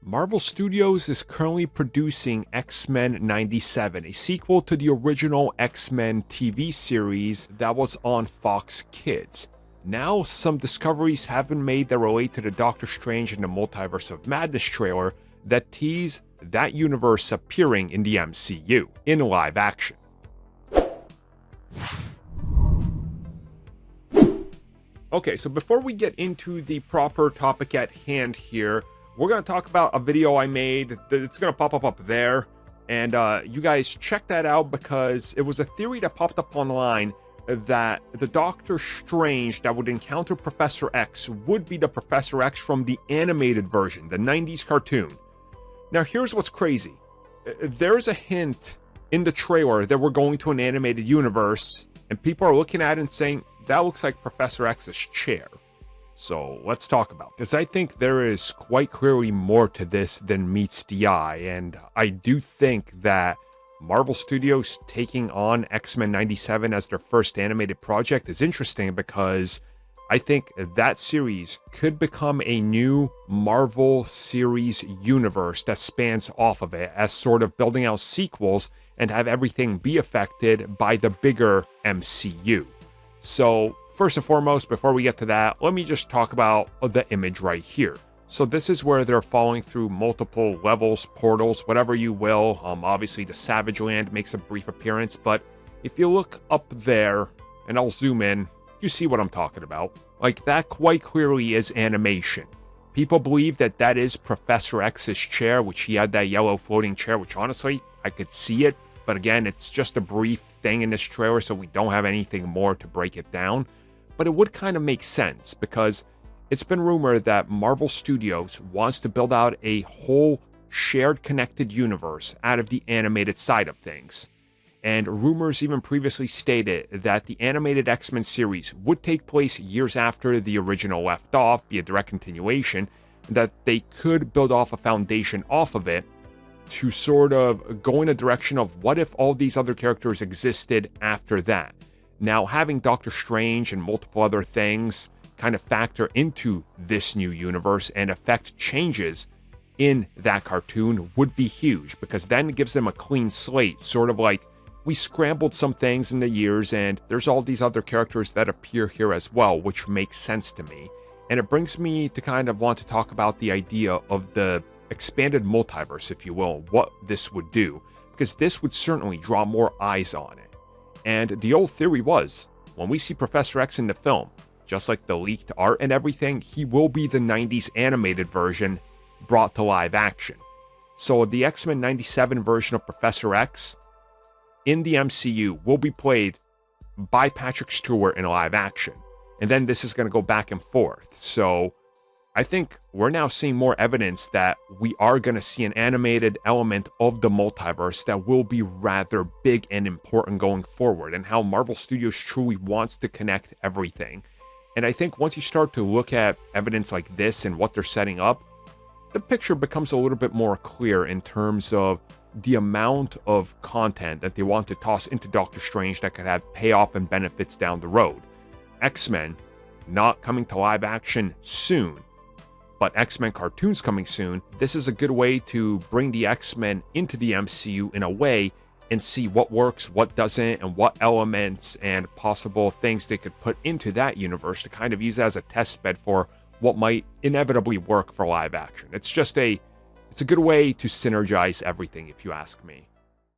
Marvel Studios is currently producing X-Men 97, a sequel to the original X-Men TV series that was on Fox Kids. Now, some discoveries have been made that relate to the Doctor Strange and the Multiverse of Madness trailer that tease that universe appearing in the MCU in live action. Okay, so before we get into the proper topic at hand here, we're going to talk about a video I made. It's going to pop up there, and you guys check that out because it was a theory that popped up online that the Doctor Strange that would encounter Professor X would be the Professor X from the animated version, the 90s cartoon. Now, here's what's crazy. There's a hint in the trailer that we're going to an animated universe, and people are looking at it and saying, that looks like Professor X's chair. So let's talk about this. I think there is quite clearly more to this than meets the eye, and I do think that Marvel Studios taking on X-Men 97 as their first animated project is interesting because I think that series could become a new Marvel series universe that spans off of it as sort of building out sequels and have everything be affected by the bigger MCU. So first and foremost, before we get to that, let me just talk about the image right here. So this is where they're falling through multiple levels, portals, whatever you will. Obviously, the Savage Land makes a brief appearance, but if you look up there, and I'll zoom in, you see what I'm talking about. Like, that quite clearly is animation. People believe that that is Professor X's chair, which he had that yellow floating chair, which honestly, I could see it. But again, it's just a brief thing in this trailer, so we don't have anything more to break it down. But it would kind of make sense because it's been rumored that Marvel Studios wants to build out a whole shared connected universe out of the animated side of things. And rumors even previously stated that the animated X-Men series would take place years after the original left off, be a direct continuation, and that they could build off a foundation off of it to sort of go in a direction of what if all these other characters existed after that. Now, having Doctor Strange and multiple other things kind of factor into this new universe and affect changes in that cartoon would be huge, because then it gives them a clean slate, sort of like we scrambled some things in the years and there's all these other characters that appear here as well, which makes sense to me. And it brings me to kind of want to talk about the idea of the expanded multiverse, if you will, what this would do, because this would certainly draw more eyes on it. And the old theory was, when we see Professor X in the film, just like the leaked art and everything, he will be the 90s animated version brought to live action. So the X-Men 97 version of Professor X in the MCU will be played by Patrick Stewart in live action. And then this is going to go back and forth. So I think we're now seeing more evidence that we are going to see an animated element of the multiverse that will be rather big and important going forward, and how Marvel Studios truly wants to connect everything. And I think once you start to look at evidence like this and what they're setting up, the picture becomes a little bit more clear in terms of the amount of content that they want to toss into Doctor Strange that could have payoff and benefits down the road. X-Men not coming to live action soon, but X-Men cartoons coming soon. This is a good way to bring the X-Men into the MCU in a way and see what works, what doesn't, and what elements and possible things they could put into that universe to kind of use as a test bed for what might inevitably work for live action. It's a good way to synergize everything, if you ask me.